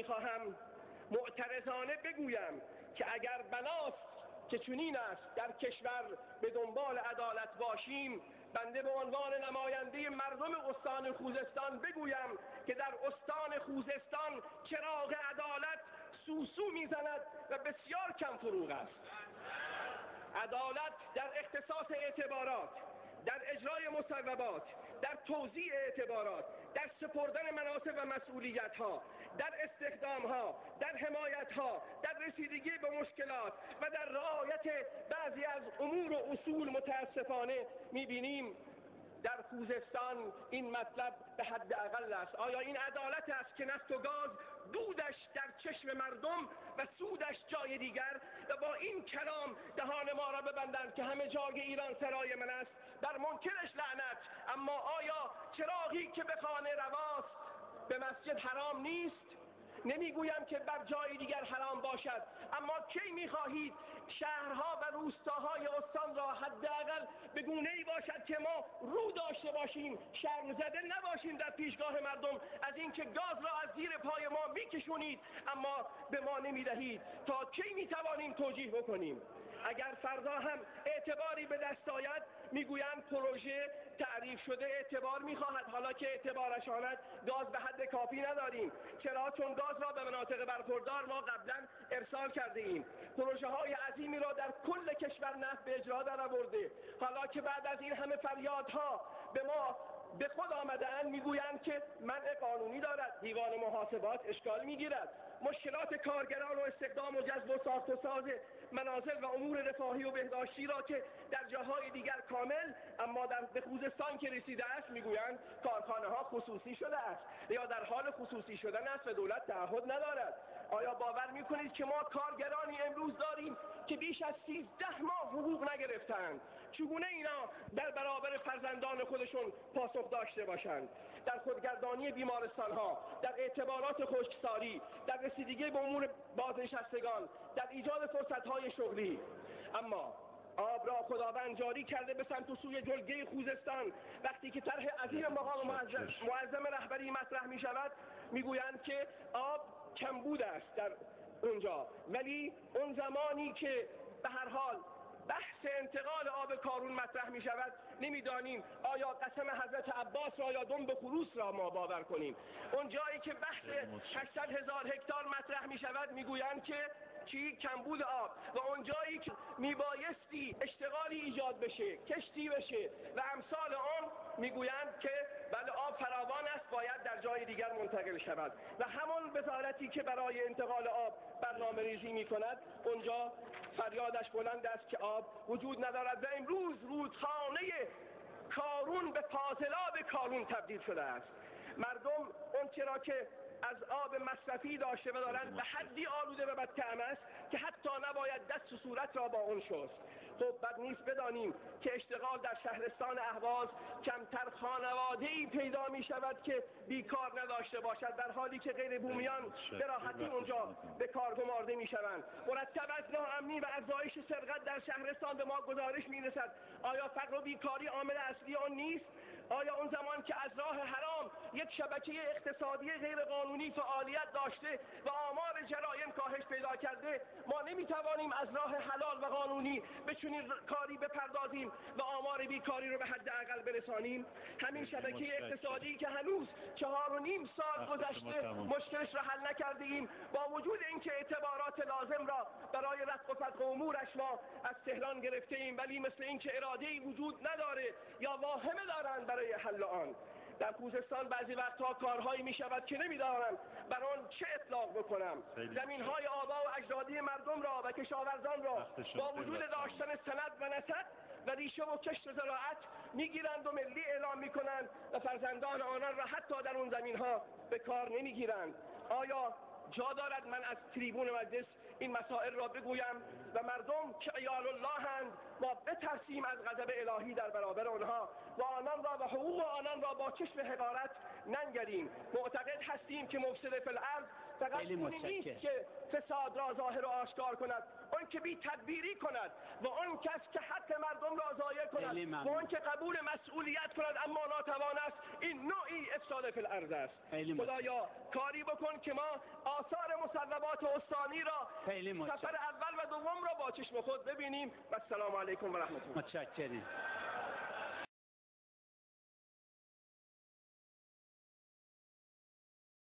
میخواهم معترضانه بگویم که اگر بناست که چنین است در کشور به دنبال عدالت باشیم، بنده به عنوان نماینده مردم استان خوزستان بگویم که در استان خوزستان چراغ عدالت سوسو میزند و بسیار کم فروغ است. عدالت در اختصاص اعتبارات، در اجرای مصوبات، در توزیع اعتبارات، در سپردن مناصب و مسئولیت‌ها، در استخدام‌ها، در حمایت‌ها، در رسیدگی به مشکلات و در رعایت بعضی از امور و اصول متاسفانه می‌بینیم در خوزستان این مطلب به حد اقل است. آیا این عدالت است که نفت و گاز دودش در چشم مردم و سودش جای دیگر؟ و با این کلام دهان ما را ببندند که همه جای ایران سرای من است، بر منکرش لعنت. اما آیا چراغی که به خانه رواست به مسجد حرام نیست؟ نمیگویم که بر جای دیگر حرام باشد، اما کی میخواهید شهرها و روستاهای استان را حداقل به گونه‌ای باشد که ما رو داشته باشیم، شرم زده نباشیم در پیشگاه مردم از اینکه گاز را از زیر پای ما میکشونید اما به ما نمیدهید؟ تا کی میتوانیم توجیه بکنیم؟ اگر فردا هم اعتباری به دست آید میگویند پروژه تعریف شده اعتبار میخواهد، حالا که اعتبارش آمد گاز به حد کافی نداریم. چرا؟ چون گاز را به مناطق برخوردار ما قبلا ارسال کرده ایم. پروژه های عظیمی را در کل کشور نفت به اجرا درآورده. حالا که بعد از این همه فریادها به ما به خود آمده‌اند میگویند که منع قانونی دارد، دیوان محاسبات اشکال میگیرد، مشکلات کارگران و استخدام و جذب و ساخت و ساز منازل و امور رفاهی و بهداشتی را که در جاهای دیگر کامل، اما به خوزستان که رسیده است میگویند کارخانه ها خصوصی شده است یا در حال خصوصی شدن است و دولت تعهد ندارد. آیا باور میکنید که ما کارگرانی امروز داریم که بیش از 13 ماه حقوق نگرفتند؟ چگونه اینا در برابر فرزندان خودشون پاسخ داشته باشند؟ در خودگردانی بیمارستان ها، در اعتبارات خشکساری، در رسیدگی به امور بازنشستگان، در ایجاد فرصت های شغلی. اما آب را خداوند جاری کرده به سمت و سوی جلگه خوزستان. وقتی که طرح عظیم مقام معظم رهبری مطرح می شود میگویند که آب کمبود است در اونجا، ولی اون زمانی که به هر حال بحث انتقال آب کارون مطرح می شود نمیدانیم آیا قسم حضرت عباس را یا دنب خروس را ما باور کنیم. اون جایی که بحث 800,000 هکتار مطرح می شود میگویند که چی؟ کمبود آب. و اون جایی که میبایستی اشتغالی ایجاد بشه، کشتی بشه و امثال آن میگویند که بله آب فراوان است، باید در جای دیگر منتقل شود. و همون وزارتی که برای انتقال آب برنامه ریزی میکند اونجا فریادش بلند است که آب وجود ندارد. و امروز رودخانه کارون به فاضلاب کارون تبدیل شده است. مردم اون چرا که از آب مصرفی داشته و دارند به حدی آلوده و بدطعم است که حتی نباید دست و صورت را با اون شست. خب بد نیست بدانیم که اشتغال در شهرستان اهواز کمتر خانواده‌ای پیدا می شود که بیکار نداشته باشد، در حالی که غیر بومیان به راحتی اونجا به کار گمارده می شوند. مرتب از ناامنی و افزایش سرقت در شهرستان به ما گزارش می رسد. آیا فقر و بیکاری عامل اصلی آن نیست؟ آیا اون زمان که از راه حرام یک شبکه اقتصادی غیر قانونی فعالیت داشته و آمار جرایم کاهش پیدا کرده، ما نمیتوانیم از راه حلال و قانونی به چنین کاری بپردازیم و آمار بیکاری رو به حد اقل برسانیم؟ همین شبکه اقتصادی که هنوز 4.5 سال گذشته مشکلش را حل نکرده ایم، با وجود اینکه اعتبارات لازم را برای رفع و فتق امورش ما از تهران گرفته ایم، ولی مثل اینکه اراده‌ای وجود نداره یا واهمه دارند برای حل آن. در خوزستان بعضی وقتها کارهایی می شود که نمیدانم بر آن چه اطلاق بکنم. زمین های آبا و اجدادی مردم را و کشاورزان را با وجود داشتن سند و نسب و ریشه و کشت زراعت میگیرند و ملی اعلام میکنند و فرزندان آنان را حتی در اون زمین ها به کار نمیگیرند. آیا جا دارد من از تریبون مجلس این مسائل را بگویم و مردم که عیال الله‌اند ما بترسیم از غضب الهی در برابر آنها و آنان را و حقوق آنان را با چشم حقارت ننگریم؟ معتقد هستیم که مفسد فی الارض فقط اونی نیست که فساد را ظاهر و آشکار کند، اون که بی تدبیری کند و اون کس که حق مردم را ضایع کند و اون که قبول مسئولیت کند اما ناتوان است، این نوعی افساد فی الارض است. خدایا کاری بکن که ما آثار مصوبات استانی را سفر اول و دوم را با چشم خود ببینیم. و السلام علیکم و رحمت الله. متشکریم.